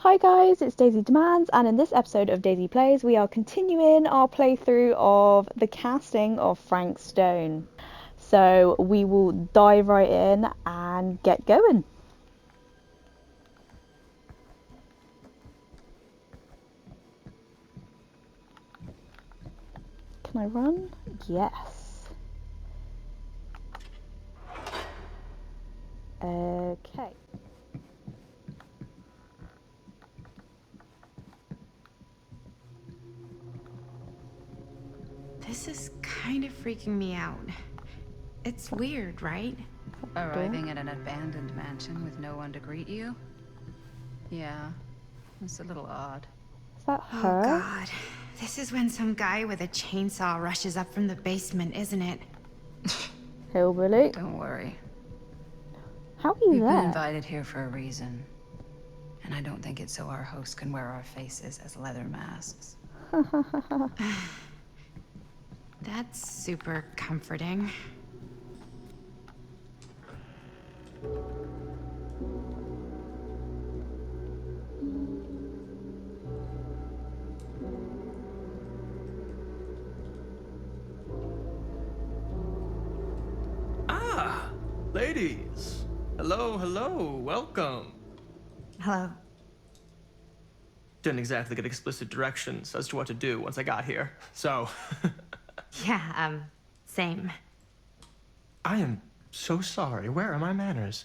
Hi guys, it's Daisy Dimandz, and in this episode of Daisy Plays, we are continuing our playthrough of The Casting of Frankstone. So we will dive right in and get going. Can I run? Yes. Okay. This is kind of freaking me out. It's weird, right? Arriving at an abandoned mansion with no one to greet you? Yeah, it's a little odd. Is that Oh her? god. This is when some guy with a chainsaw rushes up from the basement, isn't it? Hillbilly? Don't worry. How are you We've been there? invited here for a reason. And I don't think it's so our host can wear our faces as leather masks. That's super comforting. Ah, ladies. Hello, hello, welcome. Hello. Didn't exactly get explicit directions as to what to do once I got here, so. Yeah, same. I am so sorry. Where are my manners?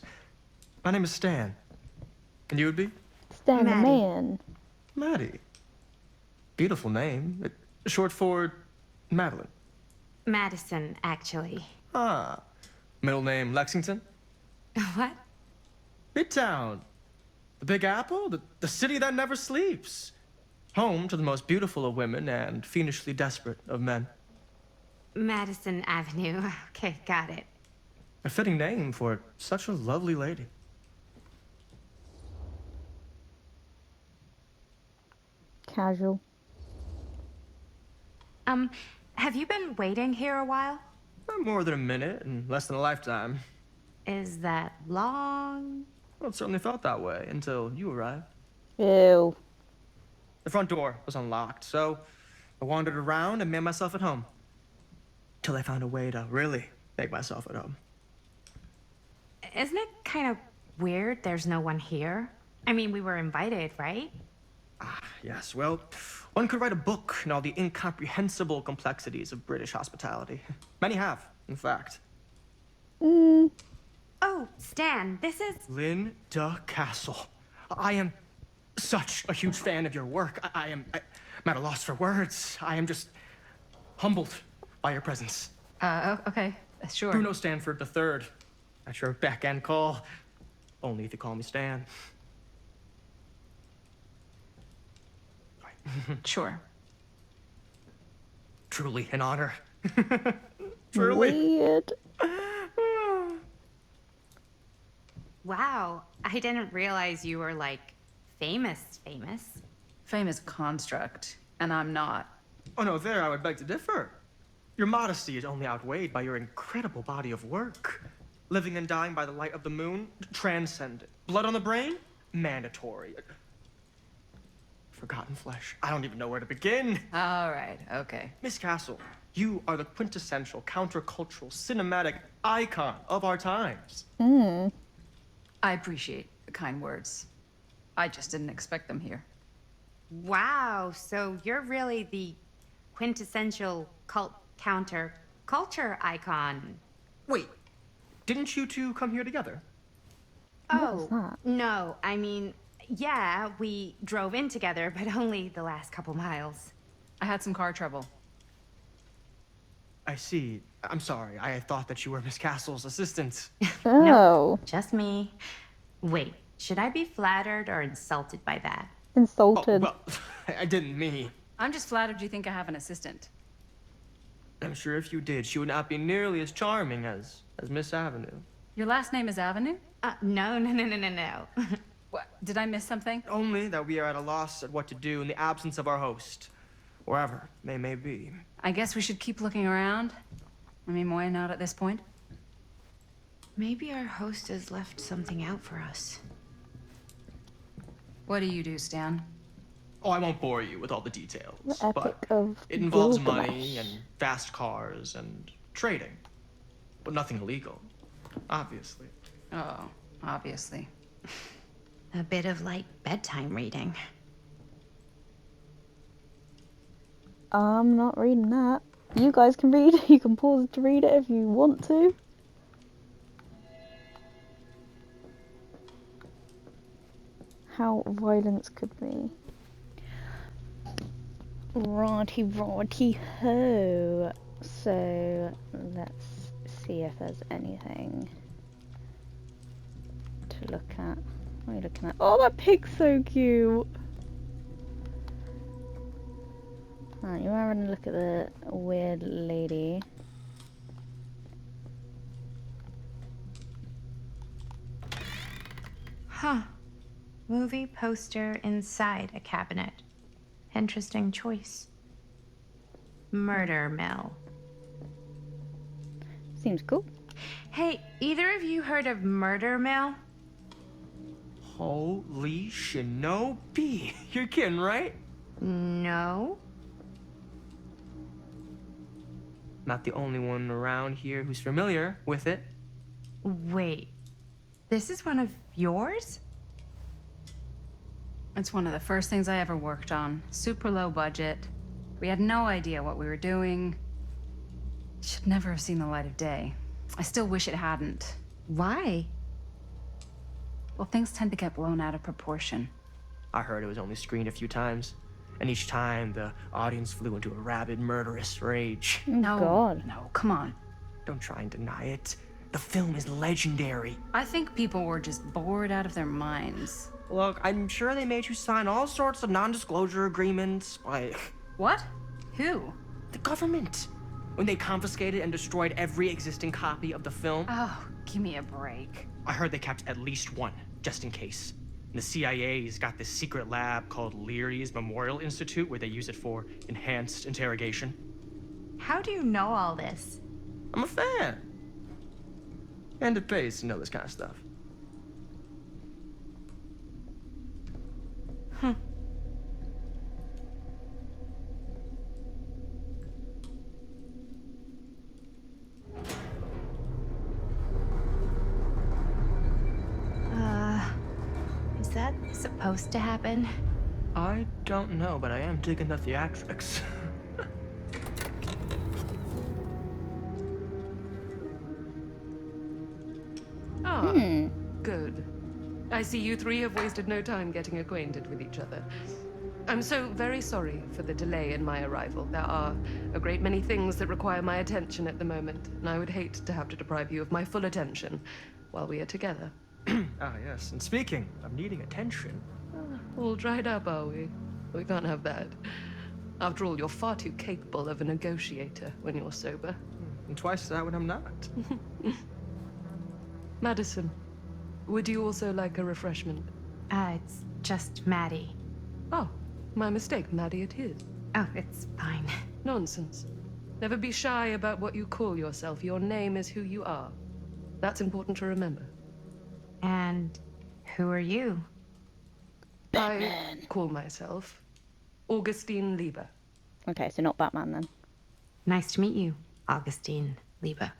My name is Stan. And you would be? Stan the Maddie. man. Maddie. Beautiful name. Short for Madeline. Madison, actually. Ah. Middle name Lexington? What? Midtown. The Big Apple? The city that never sleeps. Home to the most beautiful of women and fiendishly desperate of men. Madison Avenue. Okay, got it. A fitting name for such a lovely lady. Casual. Have you been waiting here a while? Not more than a minute and less than a lifetime. Is that long? Well, it certainly felt that way until you arrived. Ew. The front door was unlocked, so I wandered around and made myself at home. Till I found a way to really make myself at home. Isn't it kind of weird there's no one here? I mean, we were invited, right? Yes, well, one could write a book in all the incomprehensible complexities of British hospitality. Many have, in fact. Oh, Stan, this is... Linda Castle. I am such a huge fan of your work. I'm at a loss for words. I am just humbled by your presence. Okay, sure. Bruno Stanford III, at your beck and call. Only if you call me Stan. Sure. Truly an honor. Truly. Weird. Wow, I didn't realize you were, like, famous. Famous construct, and I'm not. Oh no, there I would beg to differ. Your modesty is only outweighed by your incredible body of work. Living and dying by the light of the moon, transcendent. Blood on the brain, mandatory. Forgotten flesh. I don't even know where to begin. All right, okay. Miss Castle, you are the quintessential countercultural cinematic icon of our times. I appreciate the kind words. I just didn't expect them here. Wow, so you're really the quintessential culture icon. Wait, didn't you two come here together? What was that? No, I mean, yeah, we drove in together, but only the last couple miles. I had some car trouble. I see. I'm sorry. I thought that you were Miss Castle's assistant. Oh. Just me. Wait, should I be flattered or insulted by that? Insulted. Well, I didn't mean. I'm just flattered you think I have an assistant. I'm sure if you did, she would not be nearly as charming as Miss Avenue. Your last name is Avenue? No. What? Did I miss something? Only that we are at a loss at what to do in the absence of our host, wherever they may be. I guess we should keep looking around. I mean, why not at this point? Maybe our host has left something out for us. What do you do, Stan? Oh, I won't bore you with all the details, The Epic but of it involves Gilgamesh. money and fast cars and trading. But nothing illegal, obviously. Oh, obviously. A bit of like bedtime reading. I'm not reading that. You guys can read. You can pause to read it if you want to. How violence could be. Righty, righty ho. So let's see if there's anything to look at. What are you looking at? Oh, that pig's so cute. Right, you're having a look at the weird lady. Huh. Movie poster inside a cabinet. Interesting choice. Murder mill. Seems cool. Hey, either of you heard of murder mill? Holy shinobi. You're kidding, right? No. Not the only one around here who's familiar with it. Wait. This is one of yours? It's one of the first things I ever worked on. Super low budget. We had no idea what we were doing. Should never have seen the light of day. I still wish it hadn't. Why? Well, things tend to get blown out of proportion. I heard it was only screened a few times, and each time the audience flew into a rabid, murderous rage. Oh, No, God. no, come on. Don't try and deny it. The film is legendary. I think people were just bored out of their minds. Look, I'm sure they made you sign all sorts of non-disclosure agreements, like What? Who? the government. When they confiscated and destroyed every existing copy of the film, Oh, give me a break. I heard they kept at least one, just in case. And the CIA's got this secret lab called Leary's Memorial Institute where they use it for enhanced interrogation. How do you know all this? I'm a fan. And it pays to know this kind of stuff. Is that supposed to happen? I don't know, but I am digging the theatrics. Ah, good. I see you three have wasted no time getting acquainted with each other. I'm so very sorry for the delay in my arrival. There are a great many things that require my attention at the moment, and I would hate to have to deprive you of my full attention while we are together. Ah, yes. And speaking of needing attention, All dried up, are we? We can't have that. After all, you're far too capable of a negotiator when you're sober. and twice that when I'm not. Madison, would you also like a refreshment? It's just Maddie. Oh, my mistake. Maddie it is. Oh, it's fine. Nonsense. Never be shy about what you call yourself. Your name is who you are. That's important to remember. And who are you? I call myself Augustine Lieber. Okay, so not Batman then. Nice to meet you, Augustine Lieber.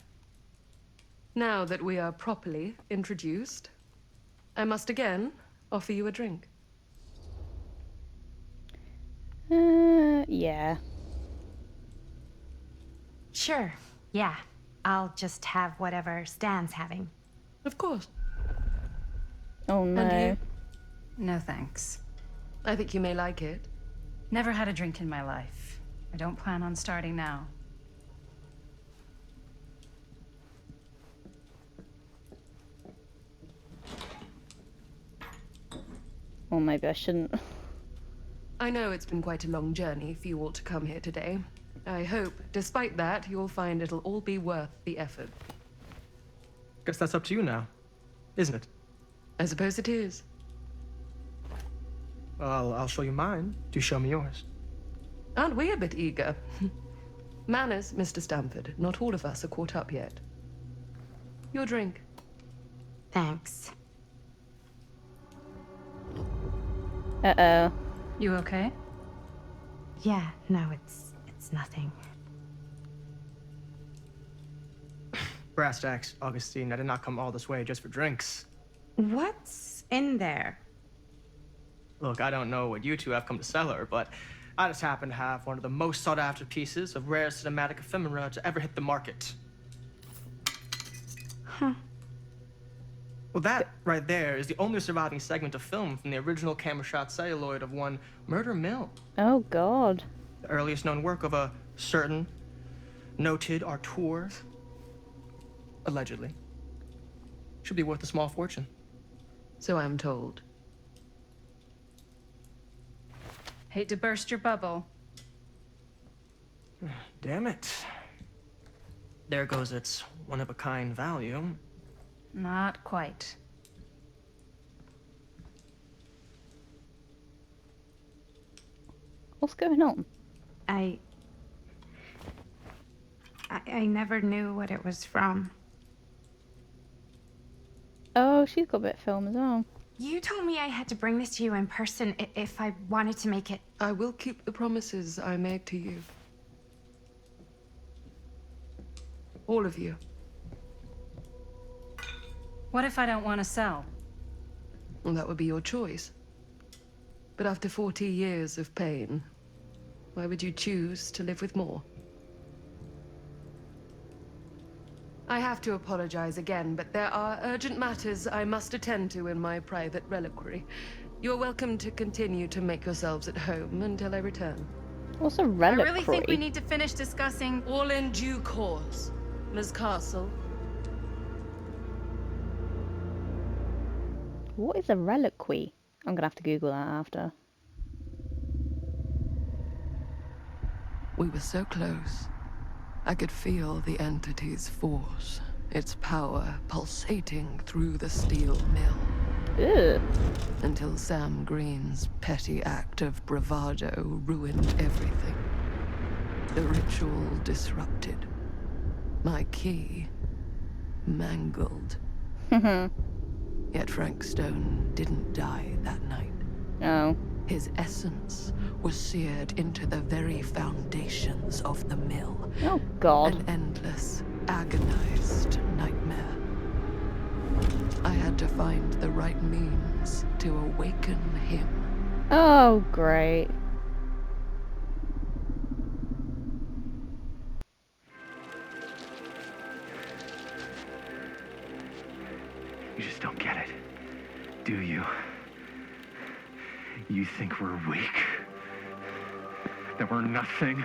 Now that we are properly introduced, I must again offer you a drink. Yeah. Sure, yeah. I'll just have whatever Stan's having. Of course. Oh no. And No thanks. I think you may like it. Never had a drink in my life. I don't plan on starting now. Or maybe I shouldn't. I know it's been quite a long journey for you all to come here today. I hope, despite that, you'll find it'll all be worth the effort. Guess that's up to you now, isn't it? I suppose it is. Well, I'll show you mine. Do show me yours. Aren't we a bit eager? Manners, Mr. Stamford. Not all of us are caught up yet. Your drink. Thanks. Uh-oh. You okay? Yeah, no, it's nothing. Brass tacks, Augustine. I did not come all this way just for drinks. What's in there? Look, I don't know what you two have come to cellar, but I just happen to have one of the most sought-after pieces of rare cinematic ephemera to ever hit the market. Huh. Well, that right there is the only surviving segment of film from the original camera shot celluloid of one Murder Mill. Oh, God. The earliest known work of a certain noted auteur, allegedly. Should be worth a small fortune. So I'm told. Hate to burst your bubble. Damn it. There goes its one-of-a-kind value. Not quite. What's going on? I never knew what it was from. Oh, she's got a bit of film as well. You told me I had to bring this to you in person if I wanted to make it. I will keep the promises I made to you. All of you. What if I don't want to sell? Well, that would be your choice. But after 40 years of pain, why would you choose to live with more? I have to apologize again, but there are urgent matters I must attend to in my private reliquary. You're welcome to continue to make yourselves at home until I return. What's a I reliquary? really think we need to finish discussing. All in due course, Ms. Castle. What is a reliquary? I'm gonna have to Google that after. We were so close. I could feel the entity's force, its power pulsating through the steel mill. Ugh. Until Sam Green's petty act of bravado ruined everything. The ritual disrupted. My key mangled. Yet Frankstone didn't die that night. Oh. His essence was seared into the very foundations of the mill. Oh, God. An endless, agonized nightmare. I had to find the right means to awaken him. Oh, great. You just don't get it, do you? You think we're weak? That we're nothing?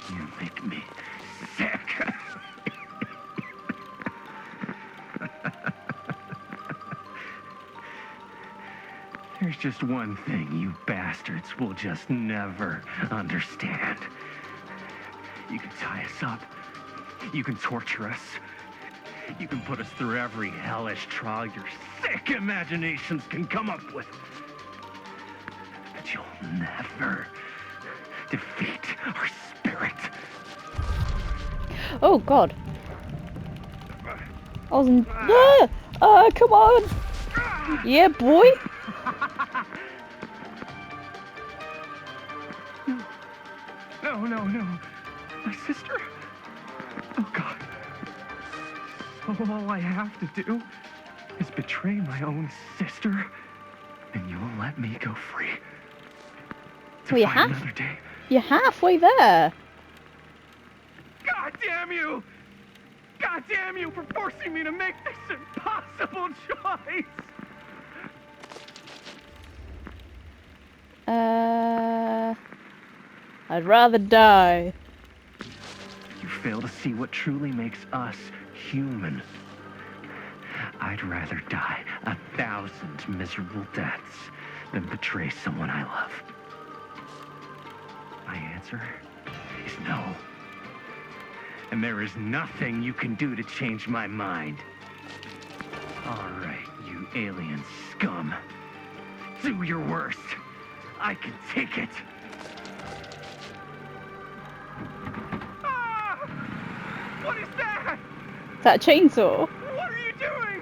You make me sick. There's just one thing you bastards will just never understand. You can tie us up. You can torture us. You can put us through every hellish trial your sick imaginations can come up with. But you'll never defeat our spirit. Oh, God. I was in... come on. Yeah, boy. No. My sister? Oh, God. All I have to do is betray my own sister, and you'll let me go free. To Well, you fight have. another day. You're halfway there. God damn you! God damn you for forcing me to make this impossible choice! I'd rather die. You fail to see what truly makes us human. I'd rather die 1,000 miserable deaths than betray someone I love. My answer is no. And there is nothing you can do to change my mind. All right, you alien scum. Do your worst. I can take it. Ah! What is that? Is that a chainsaw? What are you doing?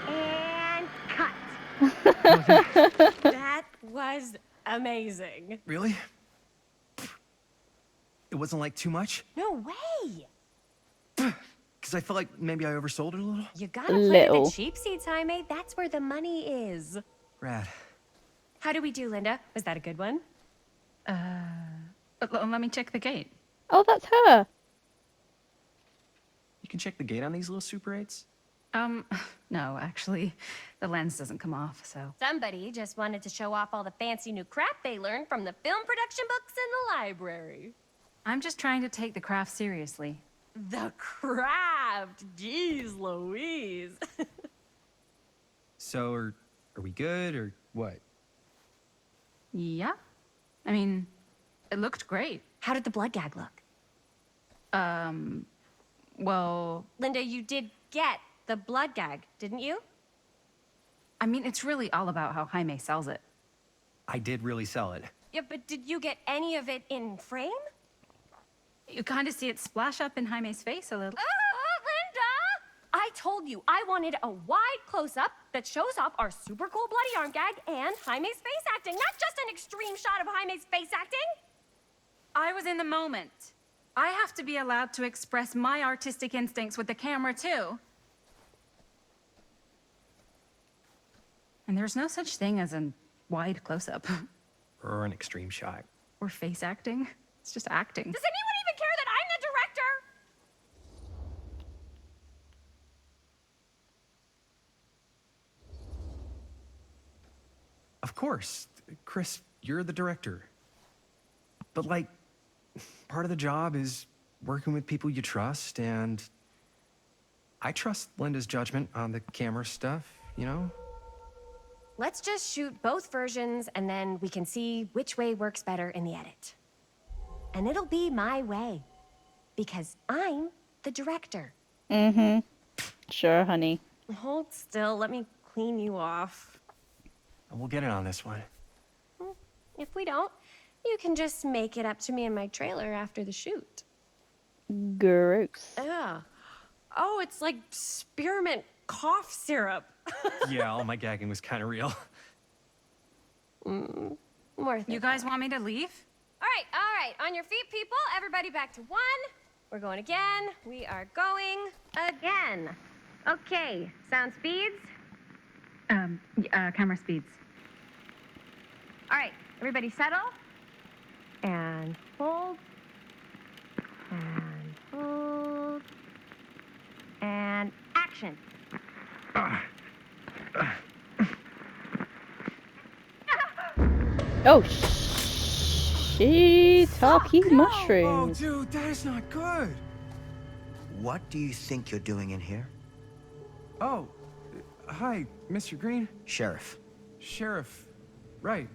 And cut. That was amazing. Really? It wasn't like too much? No way. Because I felt like maybe I oversold it a little? You gotta play the cheap seats, Jaime. That's where the money is. Rad. How do we do, Linda? Was that a good one? Let me check the gate. Oh, that's her. You can check the gate on these little Super 8s? No, actually, the lens doesn't come off, so. Somebody just wanted to show off all the fancy new crap they learned from the film production books in the library. I'm just trying to take the craft seriously. The craft! Jeez Louise. So, are we good, or what? Yeah. I mean, it looked great. How did the blood gag look? Well, Linda, you did get the blood gag, didn't you? I mean, it's really all about how Jaime sells it. I did really sell it. Yeah, but did you get any of it in frame? You kind of see it splash up in Jaime's face a little. Linda! I told you I wanted a wide close-up that shows off our super cool bloody arm gag and Jaime's face acting, not just an extreme shot of Jaime's face acting. I was in the moment. I have to be allowed to express my artistic instincts with the camera, too. And there's no such thing as a wide close-up. Or an extreme shot. Or face acting. It's just acting. Does anyone even care that I'm the director? Of course. Chris, you're the director. But, like, part of the job is working with people you trust, and I trust Linda's judgment on the camera stuff, you know? Let's just shoot both versions and then we can see which way works better in the edit. And it'll be my way. Because I'm the director. Mm-hmm. Sure, honey. Hold still, let me clean you off. We'll get it on this one. If we don't, you can just make it up to me in my trailer after the shoot. Gross. Yeah. Oh, it's like spearmint cough syrup. Yeah, all my gagging was kind of real. More You guys want me to leave? All right. On your feet, people. Everybody back to one. We're going again. We are going again. Okay, sound speeds. Camera speeds. All right, everybody settle. And hold. And hold. And action. Oh, shiitake mushrooms. Oh, dude, that is not good. What do you think you're doing in here? Oh, hi, Mr. Green. Sheriff, Sheriff. Right.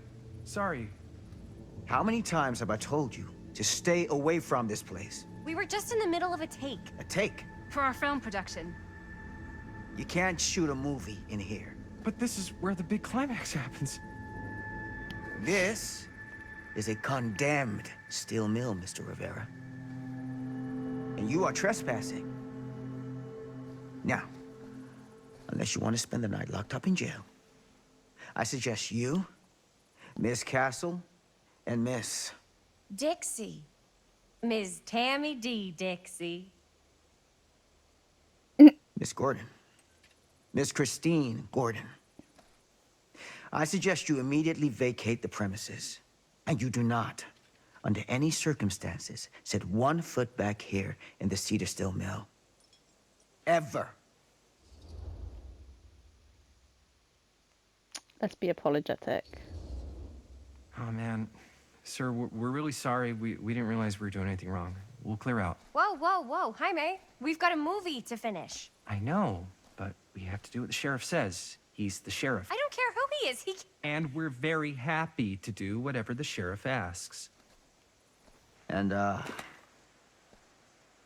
Sorry. how many times have I told you to stay away from this place? We were just in the middle of a take. A take. For our film production. You can't shoot a movie in here. But this is where the big climax happens. This is a condemned steel mill, Mr. Rivera. And you are trespassing. Now, unless you want to spend the night locked up in jail, I suggest you, Miss Castle, and Miss... Dixie. Ms. Tammy D. Dixie. Miss Gordon. Miss Christine Gordon. I suggest you immediately vacate the premises. And you do not, under any circumstances, set 1 foot back here in the Cedar Steel Mill. Ever. Let's be apologetic. Oh, man. Sir, we're really sorry. We didn't realize we were doing anything wrong. We'll clear out. Whoa. Jaime, we've got a movie to finish. I know, but we have to do what the sheriff says. He's the sheriff. I don't care who he is. And we're very happy to do whatever the sheriff asks. And,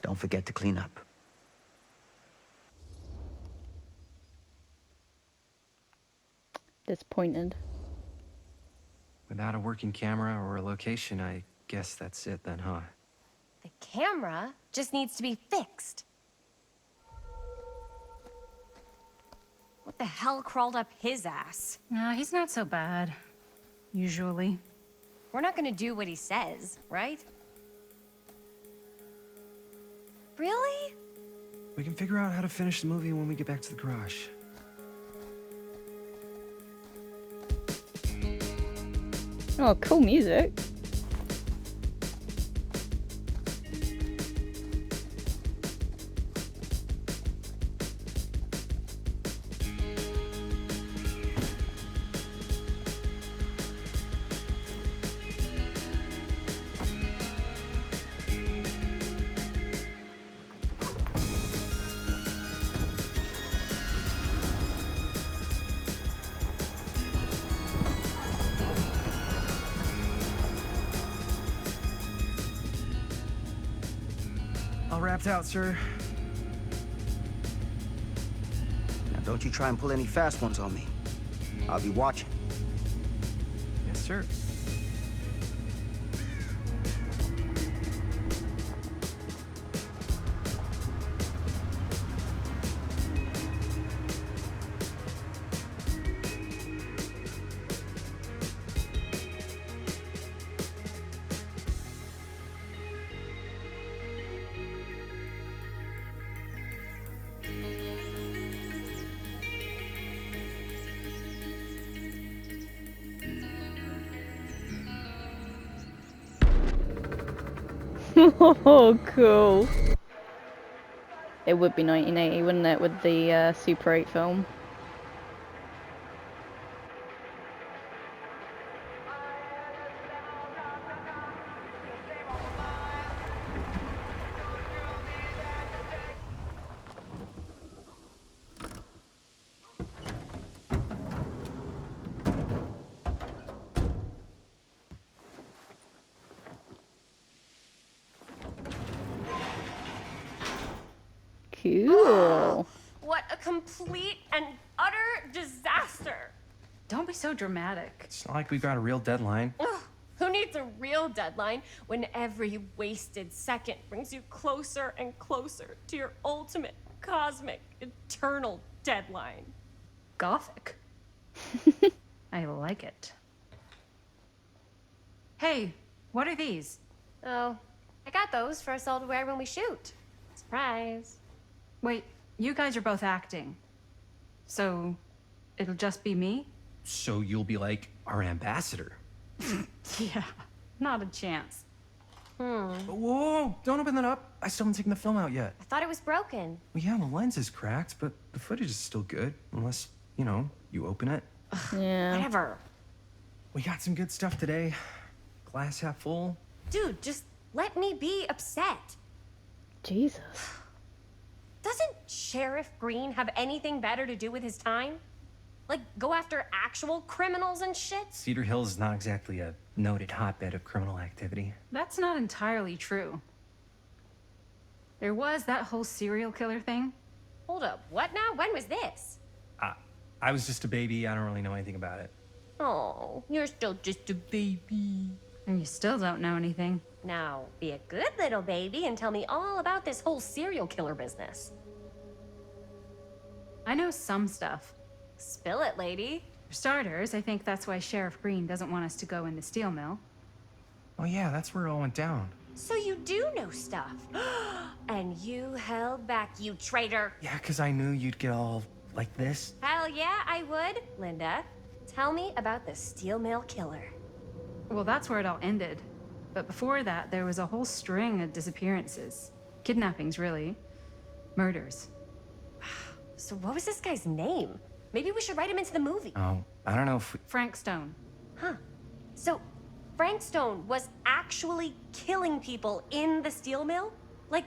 don't forget to clean up. Disappointed. Without a working camera or a location, I guess that's it then, huh? The camera just needs to be fixed. What the hell crawled up his ass? He's not so bad. Usually. We're not gonna do what he says, right? Really? We can figure out how to finish the movie when we get back to the garage. Oh, cool music. All wrapped out, sir. Now, don't you try and pull any fast ones on me. I'll be watching. Yes, sir. Oh, cool. It would be 1980, wouldn't it, with the Super 8 film? Cool. What a complete and utter disaster! Don't be so dramatic. It's not like we've got a real deadline. Ugh, who needs a real deadline when every wasted second brings you closer and closer to your ultimate, cosmic, eternal deadline? Gothic. I like it. Hey, what are these? Oh, I got those for us all to wear when we shoot. Surprise. Wait, you guys are both acting. So, it'll just be me? So you'll be like our ambassador. Yeah, not a chance. Whoa, don't open that up. I still haven't taken the film out yet. I thought it was broken. Well, yeah, the lens is cracked, but the footage is still good. Unless, you know, you open it. Yeah. Whatever. We got some good stuff today. Glass half full. Dude, just let me be upset. Jesus. Doesn't Sheriff Green have anything better to do with his time? Like, go after actual criminals and shit? Cedar Hills is not exactly a noted hotbed of criminal activity. That's not entirely true. There was that whole serial killer thing. Hold up, what now? When was this? I was just a baby. I don't really know anything about it. Oh, you're still just a baby. And you still don't know anything. Now, be a good little baby and tell me all about this whole serial killer business. I know some stuff. Spill it, lady. For starters, I think that's why Sheriff Green doesn't want us to go in the steel mill. Oh yeah, that's where it all went down. So you do know stuff. And you held back, you traitor. Yeah, 'cause I knew you'd get all like this. Hell yeah, I would. Linda, tell me about the steel mill killer. Well, that's where it all ended. But before that, there was a whole string of disappearances. Kidnappings, really. Murders. So what was this guy's name? Maybe we should write him into the movie. Oh, I don't know if we... Frank Stone. Huh. So Frank Stone was actually killing people in the steel mill? Like,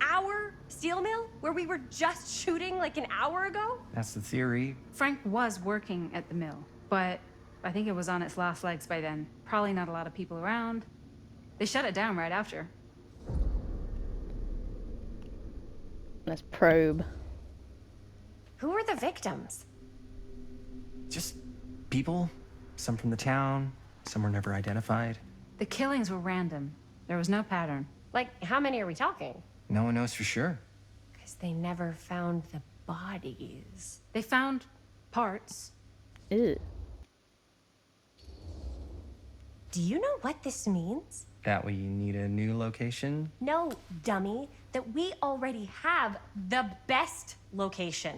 our steel mill? Where we were just shooting like an hour ago? That's the theory. Frank was working at the mill, but I think it was on its last legs by then. Probably not a lot of people around. They shut it down right after. Let's probe. Who were the victims? Just people. Some from the town, some were never identified. The killings were random. There was no pattern. Like, how many are we talking? No one knows for sure. Because they never found the bodies. They found parts. Ew. Do you know what this means? That we need a new location? No, dummy. That we already have the best location.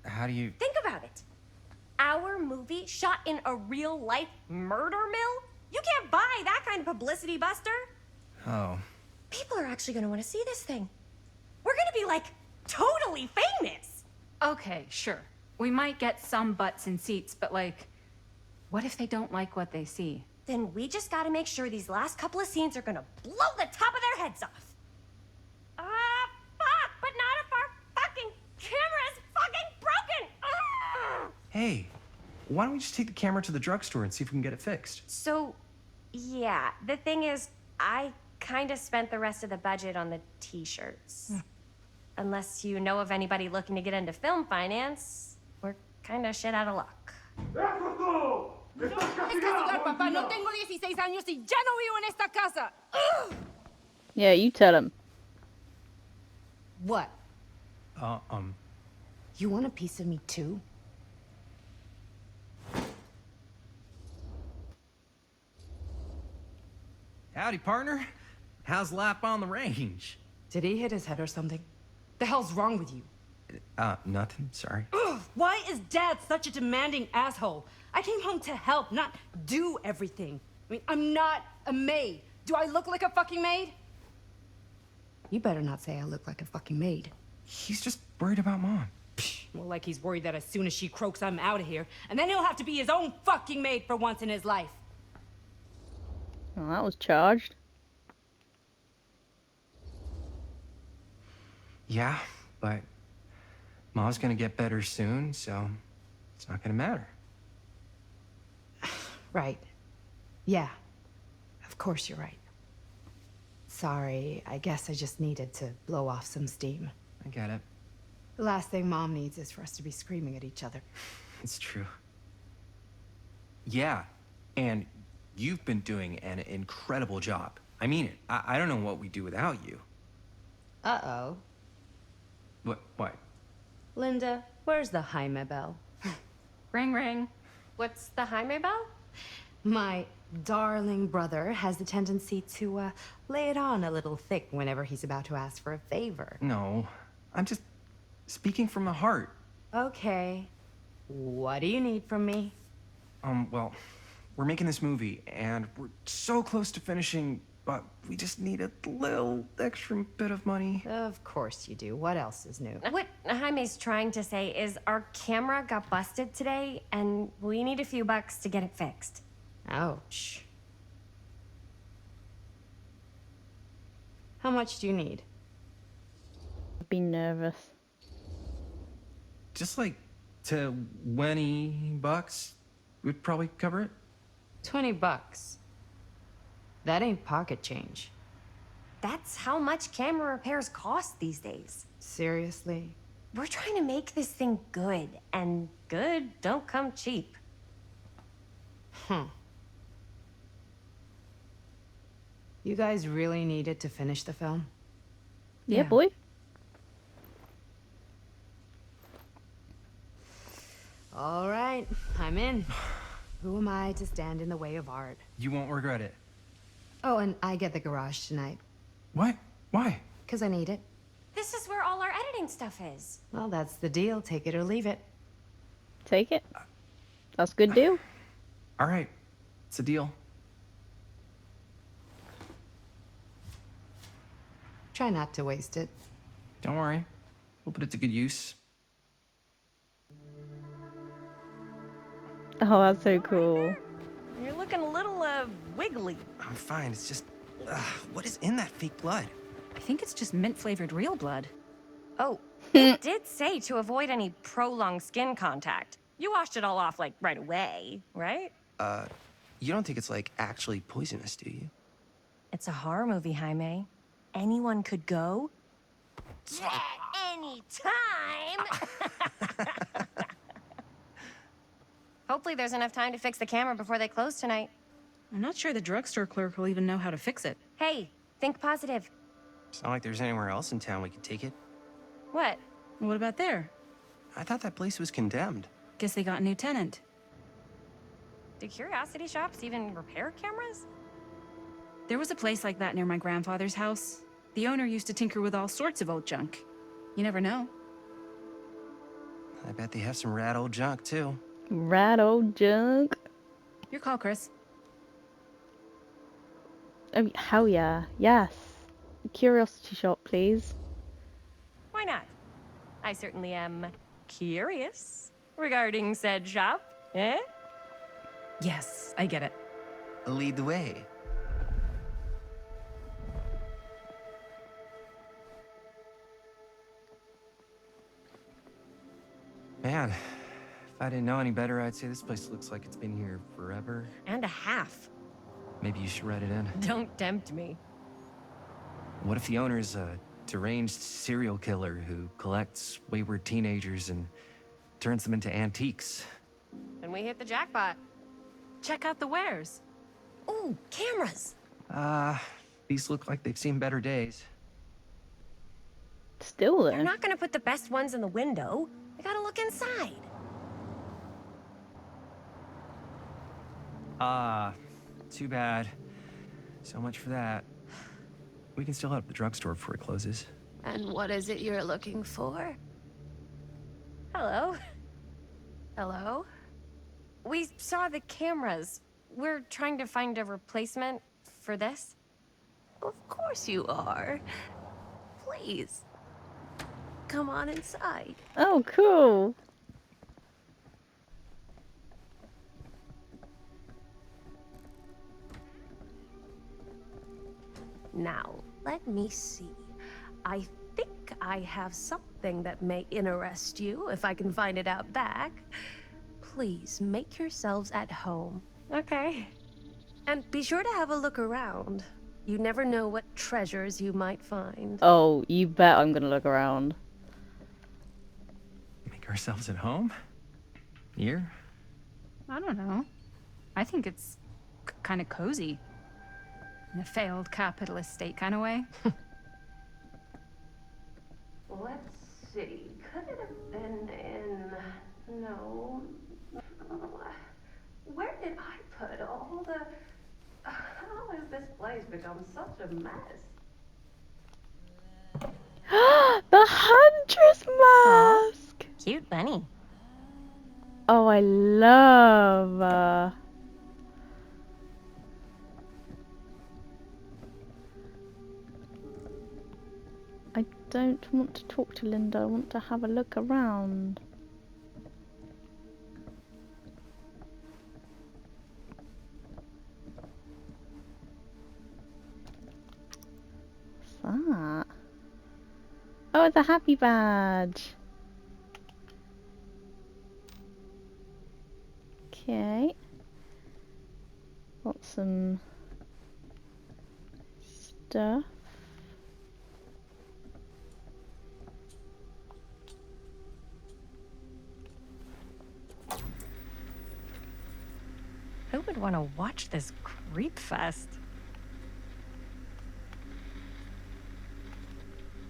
How do you... Think about it. Our movie shot in a real-life murder mill? You can't buy that kind of publicity, Buster. Oh. People are actually gonna want to see this thing. We're gonna be, like, totally famous. Okay, sure. We might get some butts in seats, but like, what if they don't like what they see? Then we just gotta make sure these last couple of scenes are gonna blow the top of their heads off. Fuck, but not if our fucking camera's fucking broken. Ugh. Hey, why don't we just take the camera to the drugstore and see if we can get it fixed? So, yeah, the thing is, I kind of spent the rest of the budget on the t-shirts. Unless you know of anybody looking to get into film finance, we're kind of shit out of luck. Yeah, you tell him. What? Uh, You want a piece of me too? Howdy, partner. How's lap on the range? Did he hit his head or something? The hell's wrong with you? Nothing, sorry. Ugh, why is Dad such a demanding asshole? I came home to help, not do everything. I mean, I'm not a maid. Do I look like a fucking maid? You better not say I look like a fucking maid. He's just worried about Mom. More like he's worried that as soon as she croaks, I'm out of here. And then he'll have to be his own fucking maid for once in his life. Oh, that was charged. Yeah, but Mom's gonna get better soon, so it's not gonna matter. Right. Yeah. Of course you're right. Sorry, I guess I just needed to blow off some steam. I get it. The last thing Mom needs is for us to be screaming at each other. It's true. Yeah, and you've been doing an incredible job. I mean it. I don't know what we'd do without you. Uh-oh. What? Linda, where's the Jaime bell? Ring, ring. What's the Jaime bell? My darling brother has the tendency to, lay it on a little thick whenever he's about to ask for a favor. No, I'm just speaking from the heart. Okay. What do you need from me? Well, we're making this movie, and we're so close to finishing, but we just need a little extra bit of money. Of course you do. What else is new? What Jaime's trying to say is our camera got busted today, and we need a few bucks to get it fixed. Ouch. How much do you need? I'd be nervous. Just like $20 would probably cover it. $20. That ain't pocket change. That's how much camera repairs cost these days. Seriously? We're trying to make this thing good, and good don't come cheap. You guys really needed to finish the film? Yeah, boy. All right, I'm in. Who am I to stand in the way of art? You won't regret it. Oh, and I get the garage tonight. What? Why? 'Cause I need it. This is where all our editing stuff is. Well, that's the deal. Take it or leave it. Take it. That's a good deal. All right, it's a deal. Try not to waste it. Don't worry, we'll put it to good use. Oh, that's so cool. You're looking a little, wiggly. I'm fine, it's just... what is in that fake blood? I think it's just mint-flavored real blood. Oh, it did say to avoid any prolonged skin contact. You washed it all off, like, right away, right? You don't think it's, like, actually poisonous, do you? It's a horror movie, Jaime. Anyone could go. Anytime! Hopefully there's enough time to fix the camera before they close tonight. I'm not sure the drugstore clerk will even know how to fix it. Hey, think positive. It's not like there's anywhere else in town we could take it. What? What about there? I thought that place was condemned. Guess they got a new tenant. Do curiosity shops even repair cameras? There was a place like that near my grandfather's house. The owner used to tinker with all sorts of old junk. You never know. I bet they have some rad old junk, too. Rad old junk. Your call, Chris. Oh, hell yeah. Yes. Curiosity shop, please. Why not? I certainly am curious regarding said shop, eh? Yes, I get it. Lead the way. Man, if I didn't know any better, I'd say this place looks like it's been here forever. And a half. Maybe you should write it in. Don't tempt me. What if the owner's a deranged serial killer who collects wayward teenagers and turns them into antiques? And we hit the jackpot. Check out the wares. Ooh, cameras. These look like they've seen better days. Still They're then. not gonna put the best ones in the window. I gotta look inside. Too bad. So much for that. We can still head up the drugstore before it closes. And what is it you're looking for? Hello. Hello. We saw the cameras. We're trying to find a replacement for this. Of course you are. Please. Come on inside. Oh, cool. Now, let me see. I think I have something that may interest you, if I can find it out back. Please make yourselves at home. Okay. And be sure to have a look around. You never know what treasures you might find. Oh, you bet I'm gonna look around. Make ourselves at home? Here? I don't know. I think it's kind of cozy. In a failed capitalist state kind of way. Let's see. Could it have been in... No. Where did I put all the... How has this place become such a mess? The Huntress mask! Cute bunny. Oh, I love I don't want to talk to Linda, I want to have a look around. What's that? Oh, it's a happy badge. Okay. Got some stuff. Who would want to watch this creep fest?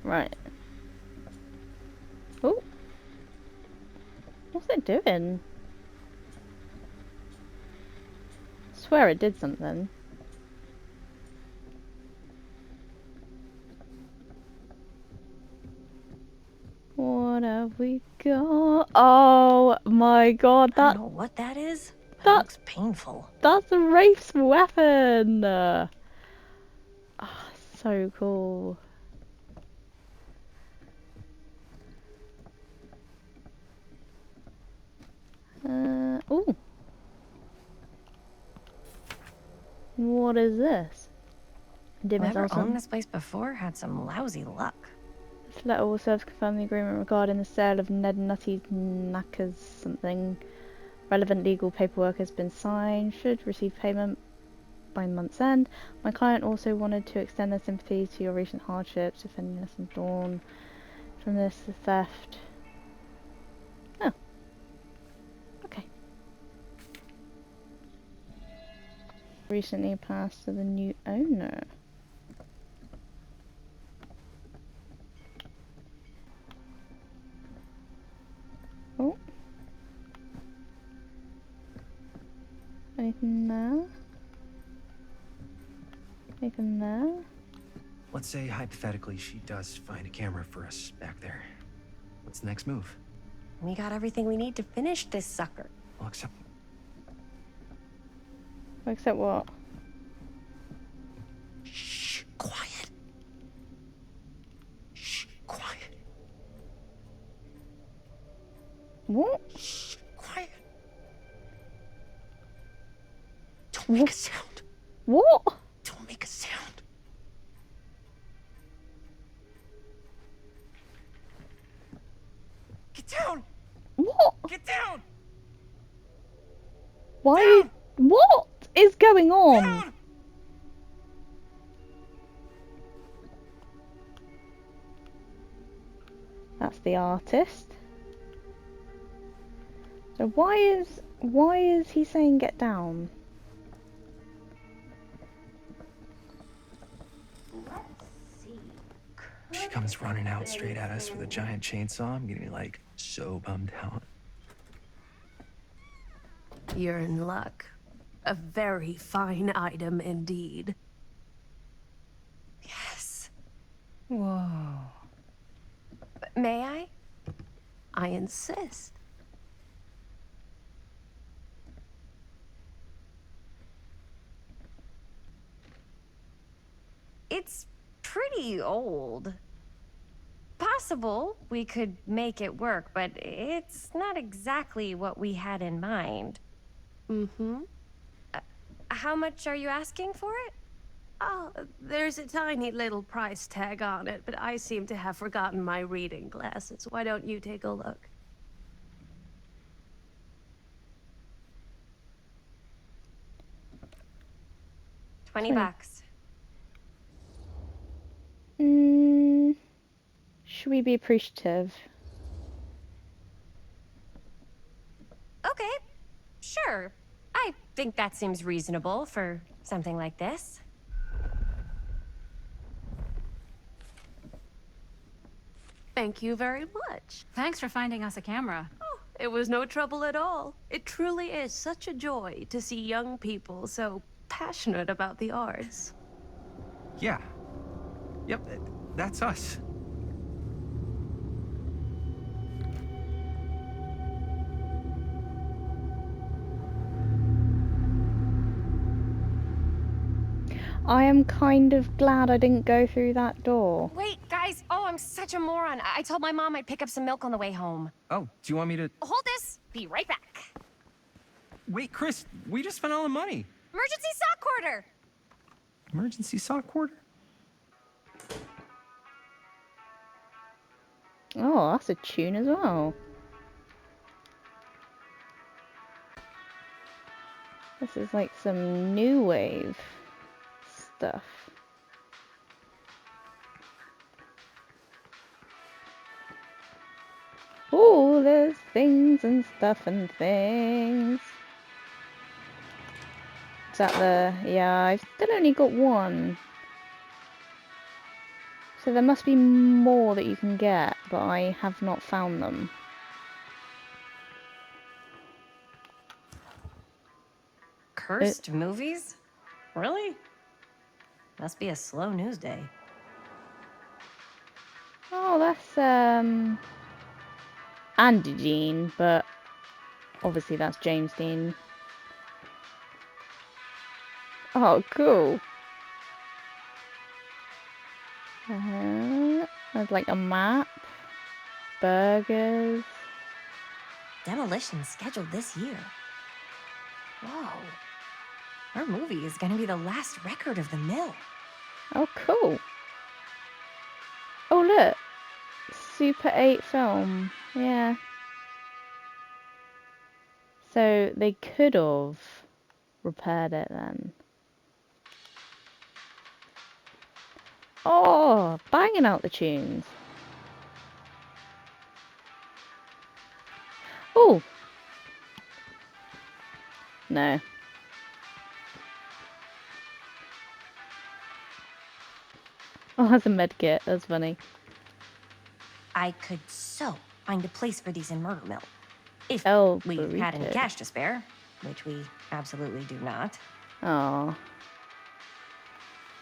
Right. Oh. What's it doing? I swear it did something. What have we got? Oh my god, I that don't know what that is. that- Looks painful. that's Rafe's weapon! So cool. Ooh. What is this? Dimandz Whoever also. owned this place before had some lousy luck. This letter will serve to confirm the agreement regarding the sale of Ned Nutty Knackers something. Relevant legal paperwork has been signed. Should receive payment by month's end. My client also wanted to extend their sympathies to your recent hardships, defending us and Dawn from this theft. Oh. Okay. Recently passed to the new owner. Oh. Anything there? Anything there? Let's say, hypothetically, she does find a camera for us back there. What's the next move? We got everything we need to finish this sucker. Well, except... Except what? Shh, quiet. Shh, quiet. What? Shh, quiet. Don't make a sound. What? Don't make a sound. Get down! What? Get down! Why? What is going on? Down! That's the artist. So why is he saying get down? She comes running out straight at us with a giant chainsaw. I'm getting like so bummed out. You're in luck. A very fine item indeed. Yes. Whoa. May I? I insist. It's pretty old. Possible we could make it work, but it's not exactly what we had in mind. Mm-hmm. How much are you asking for it? Oh, there's a tiny little price tag on it, but I seem to have forgotten my reading glasses. Why don't you take a look? $20. Should we be appreciative? Okay, sure. I think that seems reasonable for something like this. Thank you very much. Thanks for finding us a camera. Oh, it was no trouble at all. It truly is such a joy to see young people so passionate about the arts. Yeah. Yep, that's us. I am kind of glad I didn't go through that door. Wait, guys. Oh, I'm such a moron. I told my mom I'd pick up some milk on the way home. Oh, do you want me to... Hold this. Be right back. Wait, Chris, we just spent all the money. Emergency sock quarter. Emergency sock quarter? Oh, that's a tune as well. This is like some new wave stuff. Oh, there's things and stuff and things. Is that the... Yeah, I've still only got one. So there must be more that you can get, but I have not found them. Cursed movies? Really? Must be a slow news day. Oh, that's Andy Dean, but obviously that's James Dean. Oh, cool. There's like a map, burgers. Demolition scheduled this year. Whoa. Our movie is gonna be the last record of the mill. Oh, cool. Oh, look. Super 8 film. Yeah. So they could have repaired it then. Oh, banging out the tunes. Oh. No. Oh, that's a med kit. That's funny. I could so find a place for these in Murder Mill. If El we had any burrito. cash to spare, which we absolutely do not. Oh.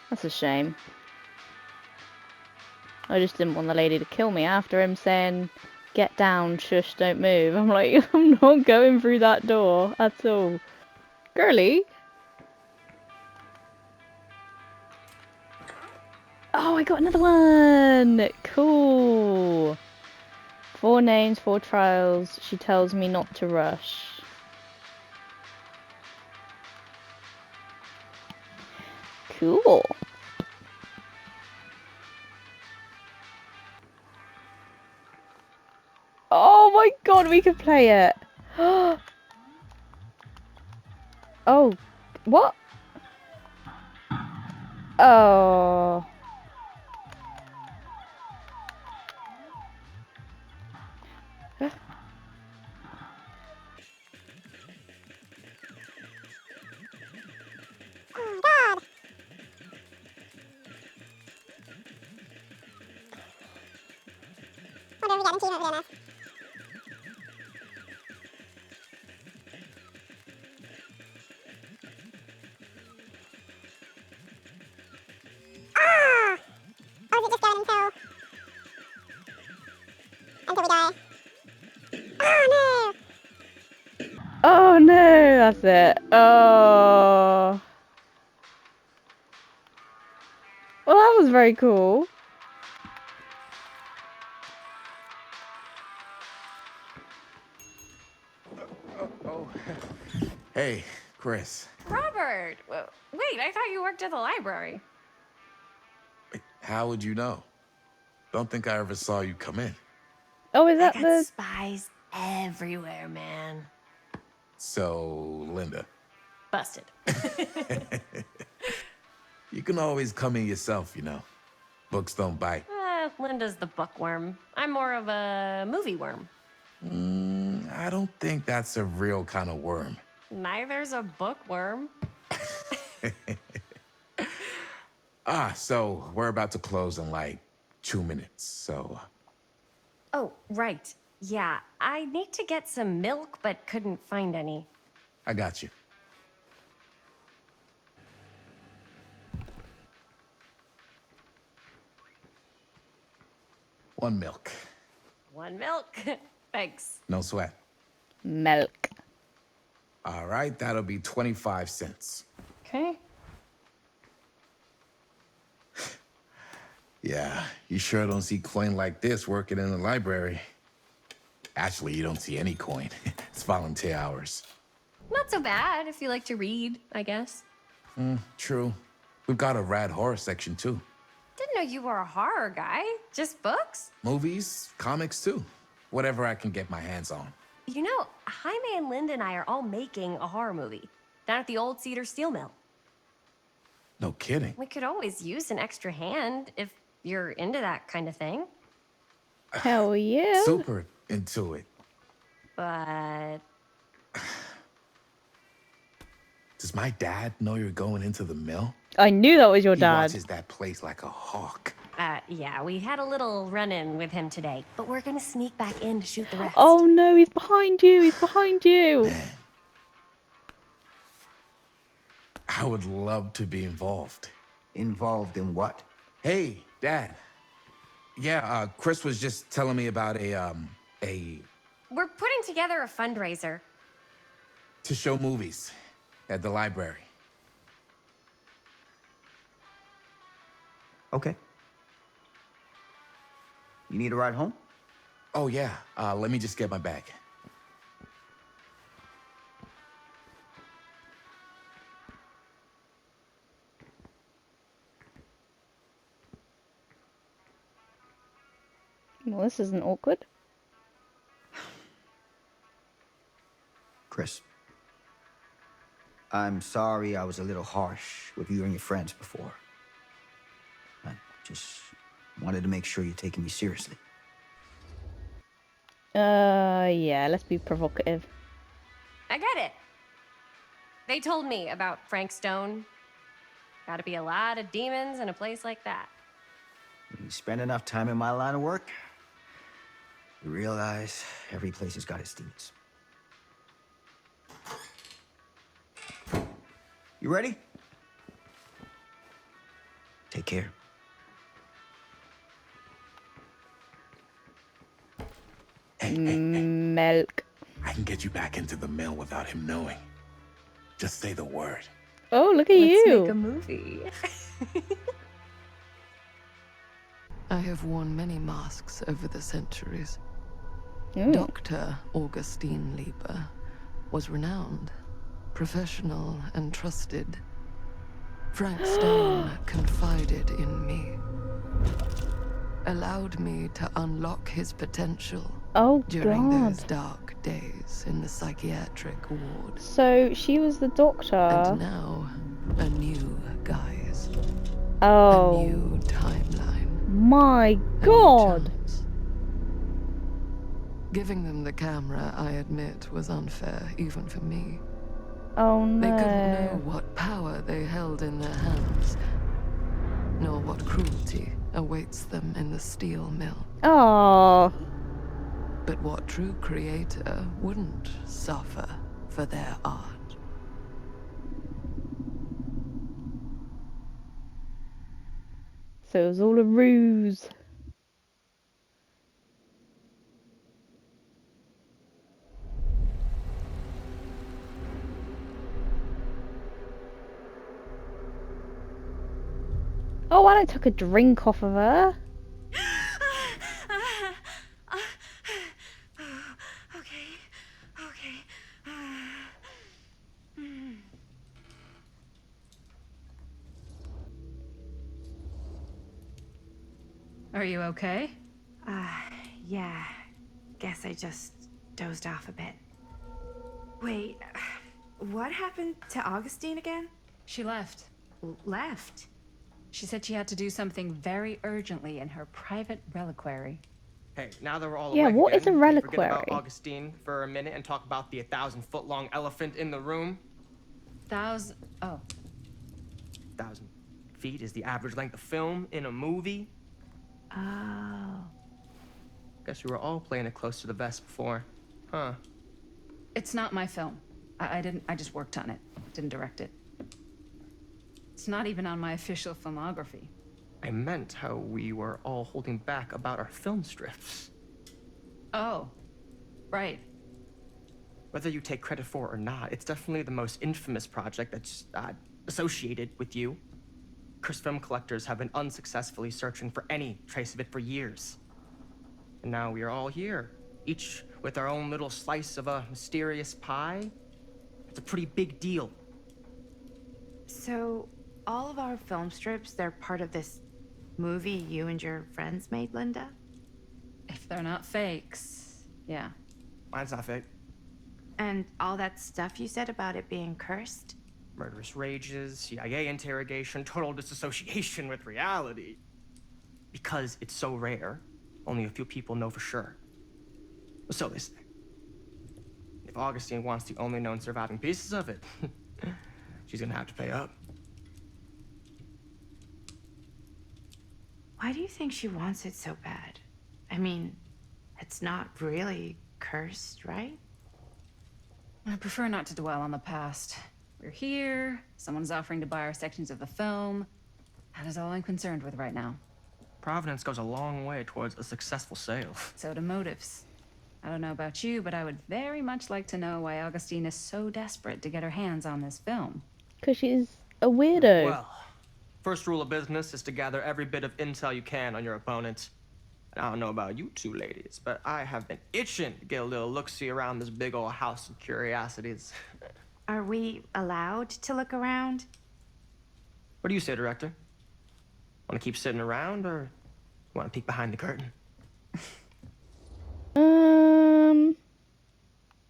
That's a shame. I just didn't want the lady to kill me after him saying, "Get down, shush, don't move." I'm like, I'm not going through that door at all. Girly? Oh, I got another one! Cool. 4 names, 4 trials. She tells me not to rush. Cool. Oh my god, we could play it. Oh, what? Oh. Oh no, that's it. Oh. Well, that was very cool. Hey, Chris. Robert! Wait, I thought you worked at the library. How would you know? Don't think I ever saw you come in. Oh, is I that got the... spies everywhere, man. So, Linda. Busted. You can always come in yourself, you know. Books don't bite. Linda's the bookworm. I'm more of a movie worm. I don't think that's a real kind of worm. Neither's a bookworm. So we're about to close in like 2 minutes, so... Oh, right. Yeah, I need to get some milk, but couldn't find any. I got you. One milk. One milk. Thanks. No sweat. Milk. All right, that'll be 25 cents. Okay. Yeah, you sure don't see coin like this working in the library. Actually, you don't see any coin. It's volunteer hours. Not so bad if you like to read, I guess. True. We've got a rad horror section, too. Didn't know you were a horror guy. Just books? Movies, comics, too. Whatever I can get my hands on. You know, Jaime and Linda and I are all making a horror movie down at the old Cedar Steel Mill. No kidding. We could always use an extra hand if you're into that kind of thing. Hell yeah. Super into it. But Does my dad know you're going into the mill? I knew that was your He dad. watches that place like a hawk. yeah, we had a little run-in with him today, but we're gonna sneak back in to shoot the rest. Oh no, he's behind you. He's behind you. Man. I would love to be involved. Involved in what? Hey, Dad. Yeah, Chris was just telling me about a We're putting together a fundraiser. to show movies at the library. Okay. You need a ride home? Oh yeah, let me just get my bag. Well, this isn't awkward. Chris. I'm sorry I was a little harsh with you and your friends before. I Just wanted to make sure you're taking me seriously. Yeah, let's be provocative. I get it. They told me about Frankstone. Gotta be a lot of demons in a place like that. When you spend enough time in my line of work, you realize every place has got its demons. You ready? Take care. Milk. I can get you back into the mill without him knowing. Just say the word. Oh, look at Let's you. make a movie. I have worn many masks over the centuries. Ooh. Dr. Augustine Lieber was renowned, professional, and trusted. Frank Stone confided in me, allowed me to unlock his potential Oh, during God. those dark days in the psychiatric ward. So she was the doctor. And now, a new guise. Oh. A new timeline. My A new God. chance. Giving them the camera, I admit, was unfair, even for me. Oh, no. They couldn't know what power they held in their hands, nor what cruelty awaits them in the steel mill. Oh. But what true creator wouldn't suffer for their art? So it was all a ruse. Oh, and I took a drink off of her. Are you okay? Yeah. Guess I just dozed off a bit. Wait, what happened to Augustine again? She left. Left? She said she had to do something very urgently in her private reliquary. Hey, now that we're all Yeah, awake what again, is a can we forget about reliquary? Augustine for a minute and talk about the 1,000-foot-long elephant in the room? Oh. 1,000 feet is the average length of film in a movie. Oh. Guess we were all playing it close to the vest before, huh? It's not my film. I just worked on it. Didn't direct it. It's not even on my official filmography. I meant how we were all holding back about our film strips. Oh. Right. Whether you take credit for it or not, it's definitely the most infamous project that's associated with you. Cursed film collectors have been unsuccessfully searching for any trace of it for years. And now we are all here, each with our own little slice of a mysterious pie. It's a pretty big deal. So, all of our film strips, they're part of this movie you and your friends made, Linda? If they're not fakes, yeah. Mine's not fake. And all that stuff you said about it being cursed? Murderous rages, CIA interrogation, total disassociation with reality. Because it's so rare, only a few people know for sure. So they say. If Augustine wants the only known surviving pieces of it, she's gonna have to pay up. Why do you think she wants it so bad? I mean, it's not really cursed, right? I prefer not to dwell on the past. We're here, someone's offering to buy our sections of the film. That is all I'm concerned with right now. Providence goes a long way towards a successful sale. So do motives. I don't know about you, but I would very much like to know why Augustine is so desperate to get her hands on this film. Because she's a weirdo. Well, first rule of business is to gather every bit of intel you can on your opponent. And I don't know about you two ladies, but I have been itching to get a little look-see around this big old house of curiosities. Are we allowed to look around? What do you say, director? Want to keep sitting around, or want to peek behind the curtain?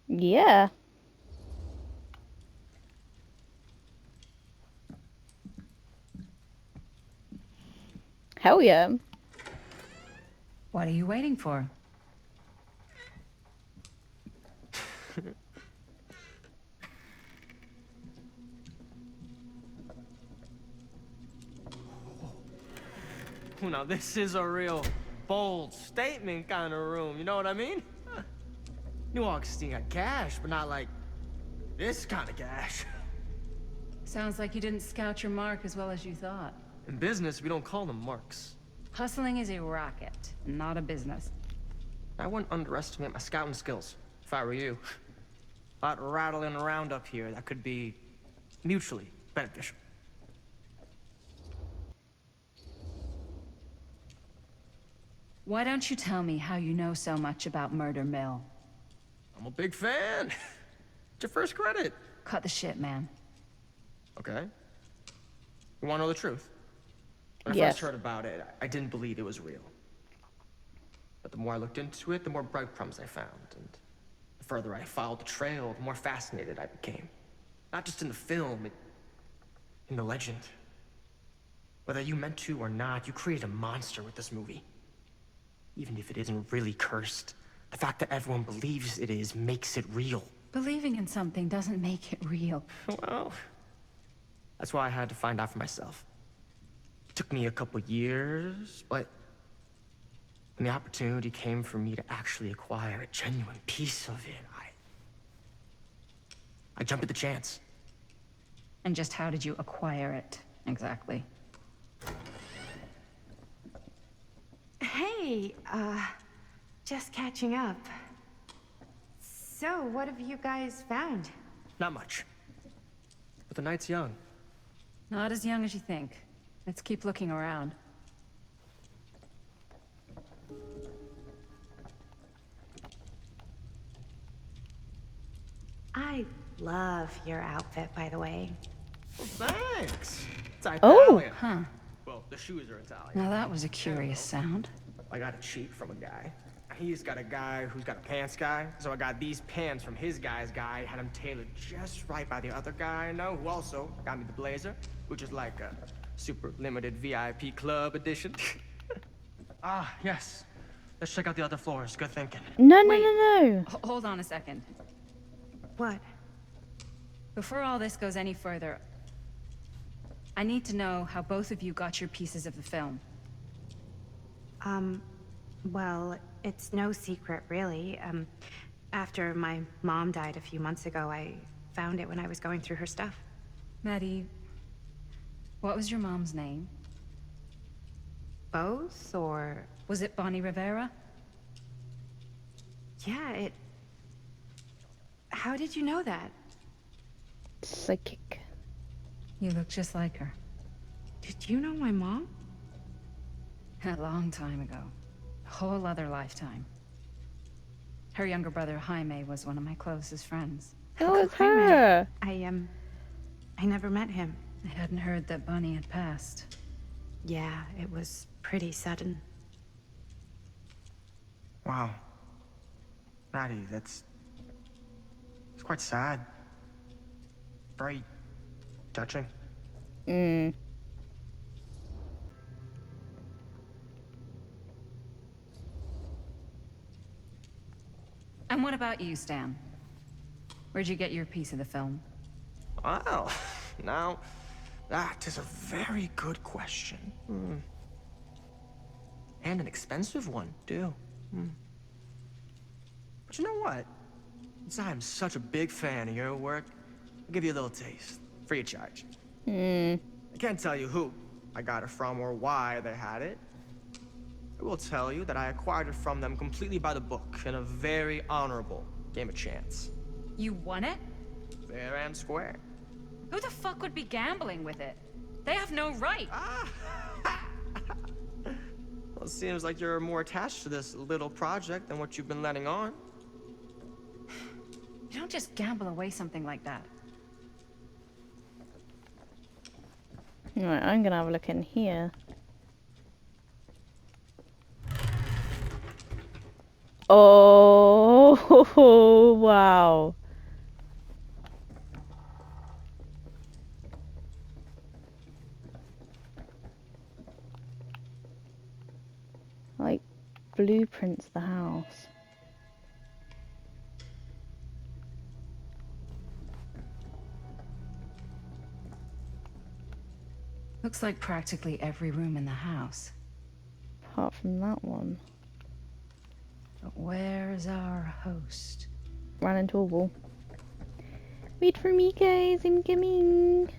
Yeah. Hell yeah. What are you waiting for? Now, this is a real bold statement kind of room, you know what I mean? New Augustine got cash, but not like this kind of cash. Sounds like you didn't scout your mark as well as you thought. In business, we don't call them marks. Hustling is a racket, not a business. I wouldn't underestimate my scouting skills, if I were you. A lot rattling around up here that could be mutually beneficial. Why don't you tell me how you know so much about Murder Mill? I'm a big fan. It's your first credit. Cut the shit, man. Okay. You want to know the truth? When I Yes. first heard about it, I didn't believe it was real. But the more I looked into it, the more breadcrumbs I found. And the further I followed the trail, the more fascinated I became. Not just in the film, in the legend. Whether you meant to or not, you created a monster with this movie. Even if it isn't really cursed, the fact that everyone believes it is makes it real. Believing in something doesn't make it real. Well, that's why I had to find out for myself. It took me a couple years, but when the opportunity came for me to actually acquire a genuine piece of it, I jumped at the chance. And just how did you acquire it, exactly? Hey, just catching up. So, what have you guys found? Not much. But the night's young. Not as young as you think. Let's keep looking around. I love your outfit, by the way. Well, thanks. It's Oh. Italian. Huh. Well, the shoes are Italian. Now that was a curious sound. I got a cheat from a guy. He's got a guy who's got a pants guy, so I got these pants from his guy's guy, had them tailored just right by the other guy I know, who also got me the blazer, which is like a super limited VIP club edition. Ah, yes. Let's check out the other floors. Good thinking. No, no, Wait. no, no. Hold on a second. What? Before all this goes any further, I need to know how both of you got your pieces of the film. Well, it's no secret, really. After my mom died a few months ago, I found it when I was going through her stuff. Maddie, what was your mom's name? Both, or... Was it Bonnie Rivera? Yeah, it... How did you know that? Psychic. You look just like her. Did you know my mom? A long time ago. A whole other lifetime. Her younger brother, Jaime, was one of my closest friends. That was her. I never met him. I hadn't heard that Bonnie had passed. Yeah, it was pretty sudden. Wow. Maddie, it's quite sad. Very touching. Mm. And what about you, Stan? Where'd you get your piece of the film? Well, now, that is a very good question. And an expensive one, too. But you know what? Since I'm such a big fan of your work, I'll give you a little taste, free of charge. I can't tell you who I got it from or why they had it. I will tell you that I acquired it from them completely by the book in a very honorable game of chance. You won it? Fair and square. Who the fuck would be gambling with it? They have no right. Well, it seems like you're more attached to this little project than what you've been letting on. You don't just gamble away something like that. Right, I'm gonna have a look in here. Oh, wow. blueprints of the house. Looks like practically every room in the house. Apart from that one. But where's our host? Ran into a wall. Wait for me, guys, I'm coming.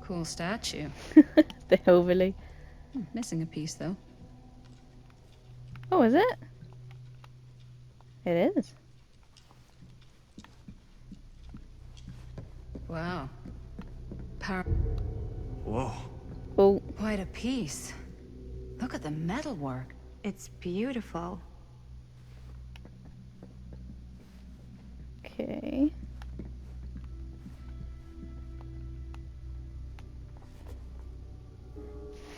Cool statue. The overly. Missing a piece, though. Oh, is it? It is. Wow. Whoa. Oh. Quite a piece. Look at the metalwork. It's beautiful. Okay.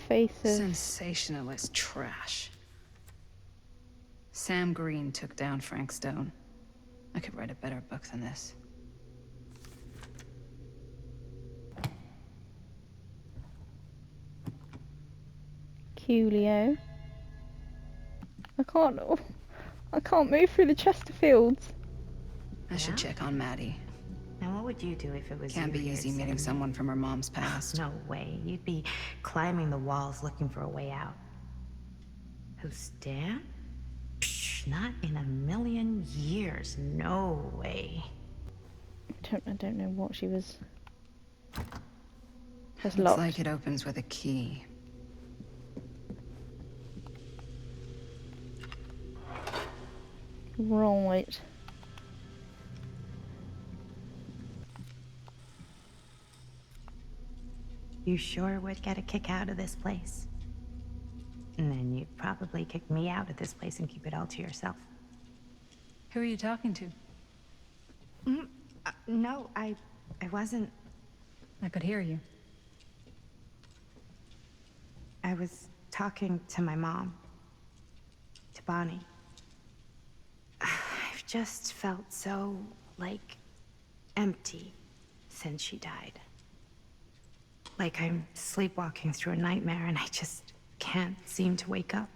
Faces. Sensationalist trash. Sam Green took down Frankstone. I could write a better book than this. Coolio. I can't move through the Chesterfields. I should check on Maddie. Now, what would you do if it was Can't you be here easy meeting sitting- someone from her mom's past. No way. You'd be climbing the walls looking for a way out. Who's Dan? Psh, not in a million years. No way. I don't know what she was. It's Looks locked. like it opens with a key. Right. You sure would get a kick out of this place. And then you'd probably kick me out of this place and keep it all to yourself. Who are you talking to? No, I wasn't. I could hear you. I was talking to my mom. To Bonnie. I've just felt so, like, empty since she died. Like I'm sleepwalking through a nightmare and I just can't seem to wake up.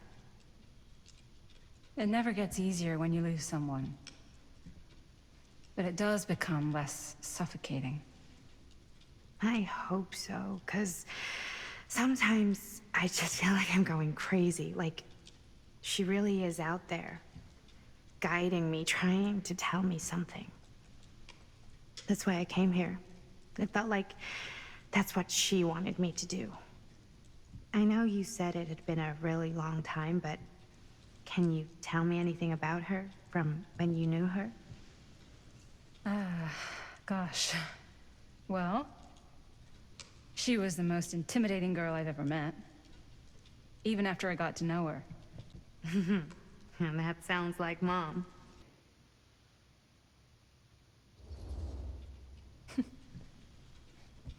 It never gets easier when you lose someone. But it does become less suffocating. I hope so, 'cause sometimes I just feel like I'm going crazy. Like, she really is out there, guiding me, trying to tell me something. That's why I came here. It felt like that's what she wanted me to do. I know you said it had been a really long time, but can you tell me anything about her from when you knew her? Gosh. Well, she was the most intimidating girl I've ever met. Even after I got to know her. And that sounds like Mom.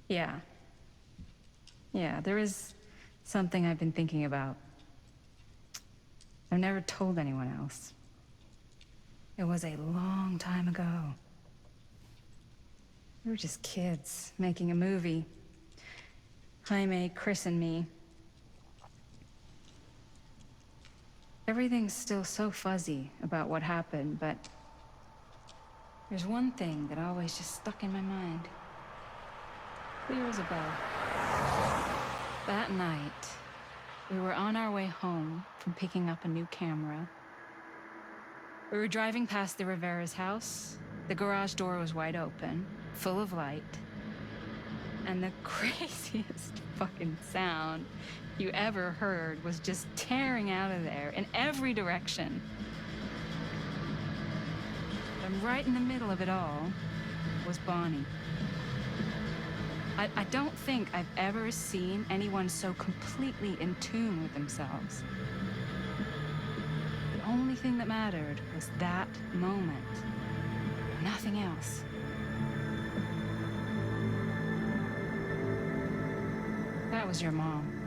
Yeah. Yeah, there is something I've been thinking about. I've never told anyone else. It was a long time ago. We were just kids, making a movie. Jaime, Chris, and me. Everything's still so fuzzy about what happened, but there's one thing that always just stuck in my mind. Clear as a bell. That night, we were on our way home from picking up a new camera. We were driving past the Rivera's house. The garage door was wide open, full of light. And the craziest fucking sound you ever heard was just tearing out of there in every direction. And right in the middle of it all was Bonnie. I don't think I've ever seen anyone so completely in tune with themselves. The only thing that mattered was that moment. Nothing else. That was your mom.